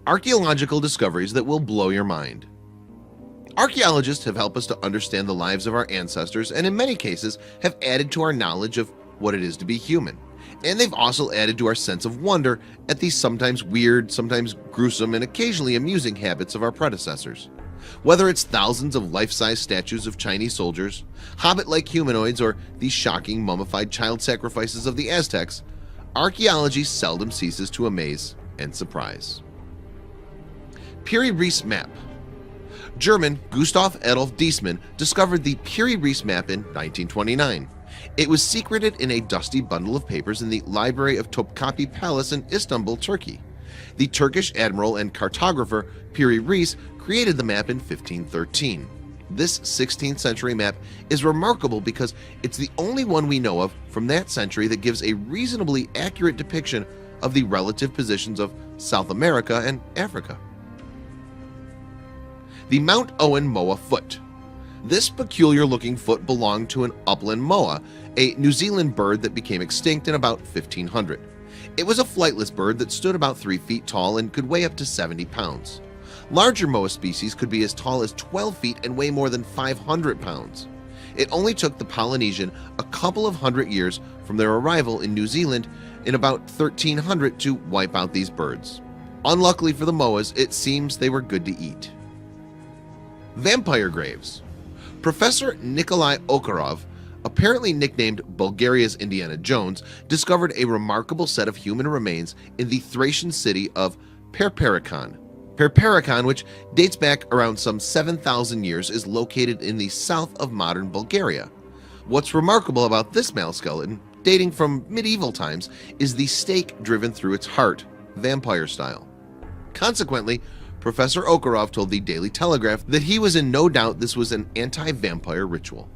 Archaeological discoveries that will blow your mind. Archaeologists have helped us to understand the lives of our ancestors and in many cases have added to our knowledge of what it is to be human. And they've also added to our sense of wonder at these sometimes weird, sometimes gruesome, and occasionally amusing habits of our predecessors. Whether it's thousands of life-size statues of Chinese soldiers, hobbit-like humanoids, or these shocking mummified child sacrifices of the Aztecs, archaeology seldom ceases to amaze and surprise. Piri-Reis map. German Gustav Adolf Diesmann discovered the Piri-Reis map in 1929. It was secreted in a dusty bundle of papers in the library of Topkapi Palace in Istanbul, Turkey. The Turkish admiral and cartographer Piri-Reis created the map in 1513. This 16th century map is remarkable because it's the only one we know of from that century that gives a reasonably accurate depiction of the relative positions of South America and Africa. The Mount Owen moa foot. This peculiar-looking foot belonged to an upland moa, a New Zealand bird that became extinct in about 1500. It was a flightless bird that stood about 3 feet tall and could weigh up to 70 pounds. Larger moa species could be as tall as 12 feet and weigh more than 500 pounds. It only took the Polynesian a couple of hundred years from their arrival in New Zealand in about 1300 to wipe out these birds. Unluckily for the moas, it seems they were good to eat. Vampire graves. Professor Nikolai Okarov, apparently nicknamed Bulgaria's Indiana Jones, discovered a remarkable set of human remains in the Thracian city of Perperikon. Perperikon, which dates back around some 7,000 years, is located in the south of modern Bulgaria. What's remarkable about this male skeleton, dating from medieval times, is the stake driven through its heart, vampire style. Consequently, Professor Okarov told the Daily Telegraph that he was in no doubt this was an anti-vampire ritual.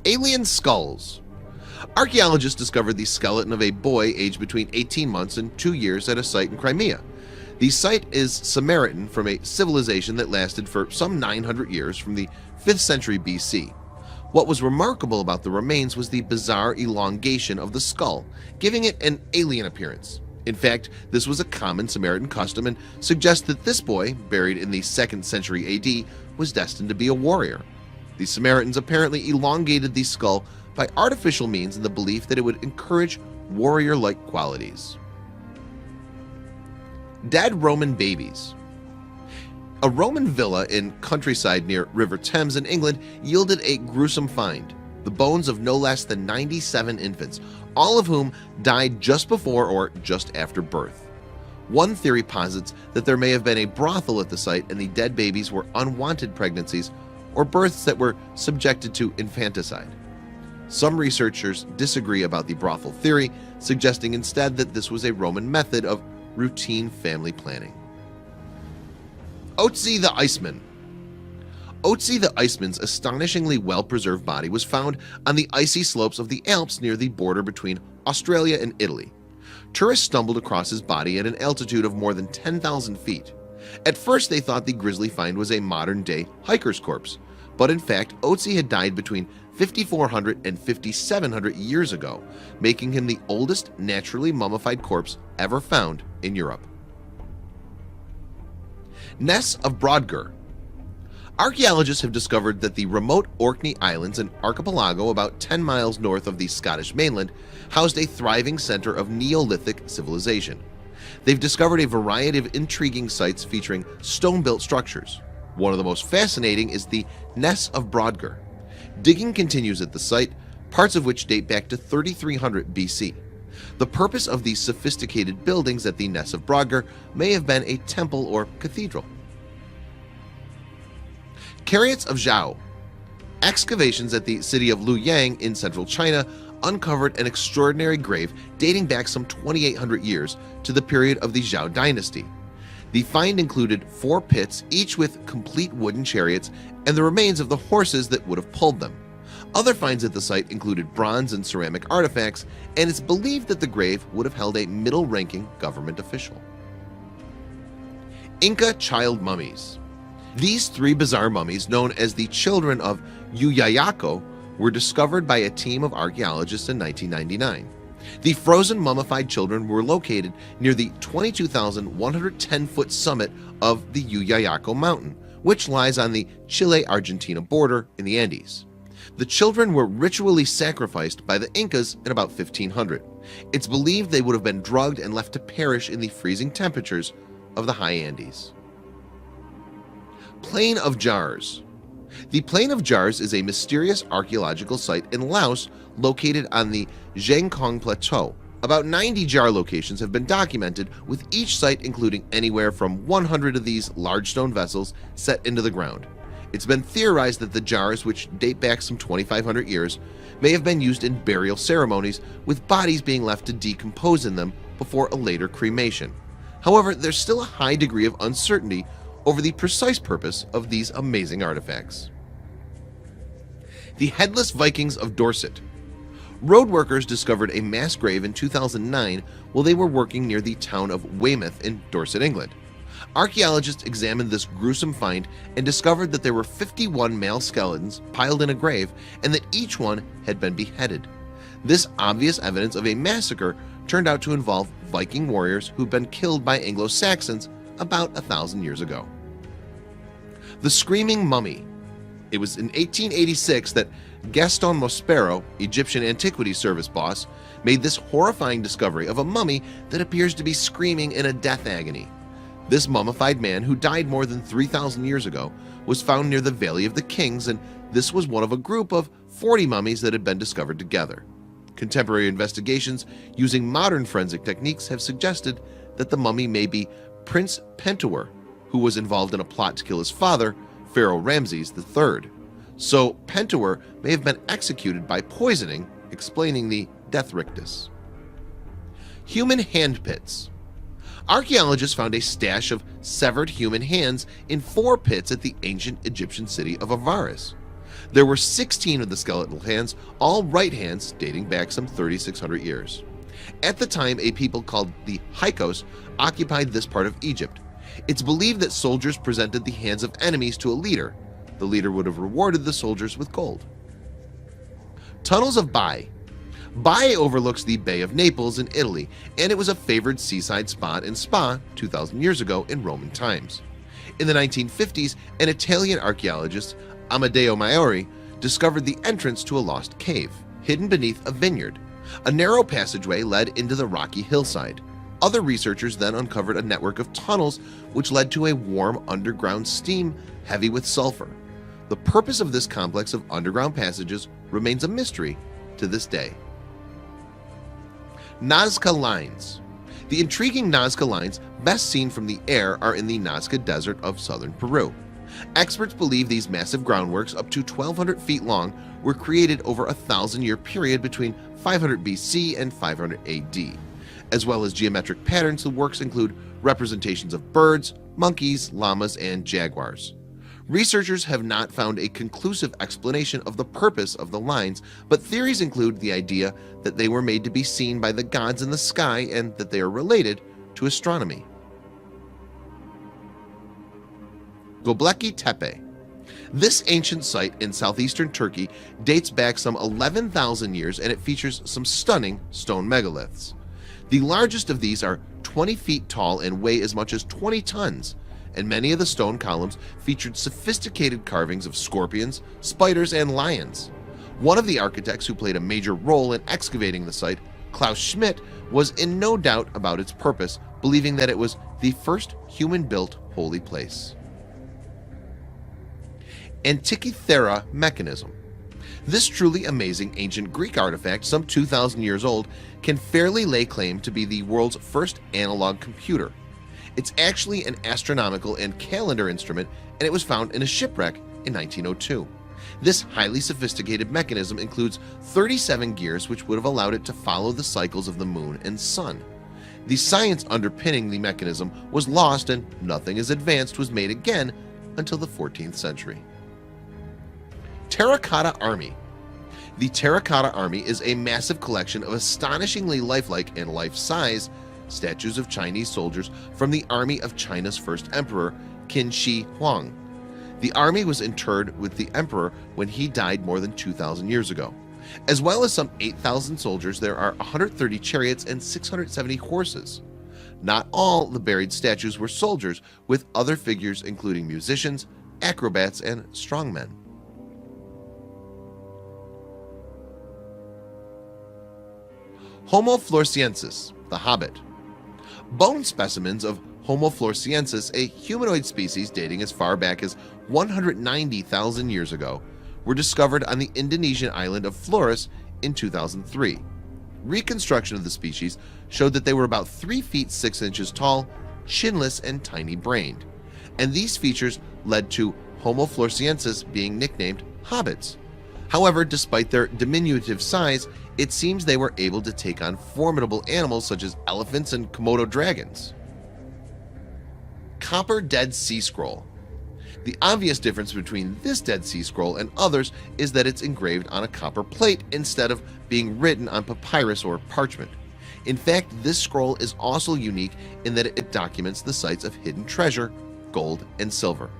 Alien skulls. Archaeologists discovered the skeleton of a boy aged between 18 months and 2 years at a site in Crimea. The site is Samaritan, from a civilization that lasted for some 900 years from the 5th century BC. What was remarkable about the remains was the bizarre elongation of the skull, giving it an alien appearance. In fact, this was a common Samaritan custom and suggests that this boy, buried in the 2nd century AD, was destined to be a warrior. The Samaritans apparently elongated the skull by artificial means in the belief that it would encourage warrior-like qualities. Dead Roman babies. A Roman villa in countryside near River Thames in England yielded a gruesome find: the bones of no less than 97 infants, all of whom died just before or just after birth. One theory posits that there may have been a brothel at the site and the dead babies were unwanted pregnancies or births that were subjected to infanticide. Some researchers disagree about the brothel theory, suggesting instead that this was a Roman method of routine family planning. Otzi the Iceman. Otzi the Iceman's astonishingly well-preserved body was found on the icy slopes of the Alps near the border between Australia and Italy. Tourists stumbled across his body at an altitude of more than 10,000 feet. At first they thought the grisly find was a modern-day hiker's corpse, but in fact Otzi had died between 5,400 and 5,700 years ago, making him the oldest naturally mummified corpse ever found in Europe. Ness of Brodgar. Archaeologists have discovered that the remote Orkney Islands, an archipelago about 10 miles north of the Scottish mainland, housed a thriving center of Neolithic civilization. They've discovered a variety of intriguing sites featuring stone-built structures. One of the most fascinating is the Ness of Brodgar. Digging continues at the site, parts of which date back to 3300 BC. The purpose of these sophisticated buildings at the Ness of Brodgar may have been a temple or cathedral. Chariots of Zhao. Excavations at the city of Luoyang in central China uncovered an extraordinary grave dating back some 2,800 years to the period of the Zhao dynasty. The find included 4 pits, each with complete wooden chariots and the remains of the horses that would have pulled them. Other finds at the site included bronze and ceramic artifacts, and it's believed that the grave would have held a middle-ranking government official. Inca child mummies. These 3 bizarre mummies, known as the children of Yuyayako, were discovered by a team of archaeologists in 1999. The frozen mummified children were located near the 22,110-foot summit of the Uyayaco mountain, which lies on the Chile-Argentina border in the Andes. The children were ritually sacrificed by the Incas in about 1500. It's believed they would have been drugged and left to perish in the freezing temperatures of the high Andes. Plain of Jars. The Plain of Jars is a mysterious archaeological site in Laos located on the Zhangkong Plateau. About 90 jar locations have been documented, with each site including anywhere from 100 of these large stone vessels set into the ground. It's been theorized that the jars, which date back some 2,500 years, may have been used in burial ceremonies, with bodies being left to decompose in them before a later cremation. However, there's still a high degree of uncertainty over the precise purpose of these amazing artifacts. The Headless Vikings of Dorset. Road workers discovered a mass grave in 2009 while they were working near the town of Weymouth in Dorset, England. Archaeologists examined this gruesome find and discovered that there were 51 male skeletons piled in a grave and that each one had been beheaded. This obvious evidence of a massacre turned out to involve Viking warriors who'd been killed by Anglo-Saxons about 1,000 years ago. The Screaming Mummy. It was in 1886 that Gaston Mospero, Egyptian Antiquities Service boss, made this horrifying discovery of a mummy that appears to be screaming in a death agony. This mummified man, who died more than 3,000 years ago, was found near the Valley of the Kings, and this was one of a group of 40 mummies that had been discovered together. Contemporary investigations using modern forensic techniques have suggested that the mummy may be Prince Pentuer, who was involved in a plot to kill his father, Pharaoh Ramses III. So Pentuer may have been executed by poisoning, explaining the death rictus. Human hand pits. Archaeologists found a stash of severed human hands in 4 pits at the ancient Egyptian city of Avaris. There were 16 of the skeletal hands, all right hands dating back some 3,600 years. At the time, a people called the Hyksos occupied this part of Egypt. It's believed that soldiers presented the hands of enemies to a leader. The leader would have rewarded the soldiers with gold. Tunnels of Bai. Bai overlooks the Bay of Naples in Italy, and it was a favored seaside spot and spa 2,000 years ago in Roman times. In the 1950s, an Italian archaeologist, Amedeo Maiori, discovered the entrance to a lost cave, hidden beneath a vineyard. A narrow passageway led into the rocky hillside. Other researchers then uncovered a network of tunnels which led to a warm underground steam heavy with sulfur. The purpose of this complex of underground passages remains a mystery to this day. Nazca Lines. The intriguing Nazca Lines, best seen from the air, are in the Nazca Desert of southern Peru. Experts believe these massive groundworks, up to 1,200 feet long, were created over a 1,000-year period between 500 BC and 500 AD. As well as geometric patterns, the works include representations of birds, monkeys, llamas, and jaguars. Researchers have not found a conclusive explanation of the purpose of the lines, but theories include the idea that they were made to be seen by the gods in the sky and that they are related to astronomy. Göbekli Tepe. This ancient site in southeastern Turkey dates back some 11,000 years, and it features some stunning stone megaliths. The largest of these are 20 feet tall and weigh as much as 20 tons, and many of the stone columns featured sophisticated carvings of scorpions, spiders, and lions. One of the architects who played a major role in excavating the site, Klaus Schmidt, was in no doubt about its purpose, believing that it was the first human-built holy place. Antikythera mechanism. This truly amazing ancient Greek artifact, some 2,000 years old, can fairly lay claim to be the world's first analog computer. It's actually an astronomical and calendar instrument, and it was found in a shipwreck in 1902. This highly sophisticated mechanism includes 37 gears, which would have allowed it to follow the cycles of the moon and sun. The science underpinning the mechanism was lost, and nothing as advanced was made again until the 14th century. Terracotta Army. The Terracotta Army is a massive collection of astonishingly lifelike and life-size statues of Chinese soldiers from the army of China's first emperor, Qin Shi Huang. The army was interred with the emperor when he died more than 2,000 years ago. As well as some 8,000 soldiers, there are 130 chariots and 670 horses. Not all the buried statues were soldiers, with other figures including musicians, acrobats, and strongmen. Homo floresiensis, the Hobbit. Bone specimens of Homo floresiensis, a humanoid species dating as far back as 190,000 years ago, were discovered on the Indonesian island of Flores in 2003. Reconstruction of the species showed that they were about 3 feet 6 inches tall, chinless, and tiny-brained, and these features led to Homo floresiensis being nicknamed hobbits. However, despite their diminutive size, it seems they were able to take on formidable animals such as elephants and Komodo dragons. Copper Dead Sea Scroll. The obvious difference between this Dead Sea Scroll and others is that it's engraved on a copper plate instead of being written on papyrus or parchment. In fact, this scroll is also unique in that it documents the sites of hidden treasure, gold, and silver.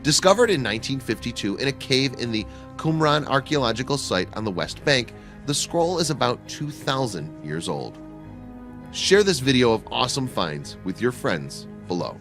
Discovered in 1952 in a cave in the Qumran archaeological site on the West Bank, the scroll is about 2,000 years old. Share this video of awesome finds with your friends below.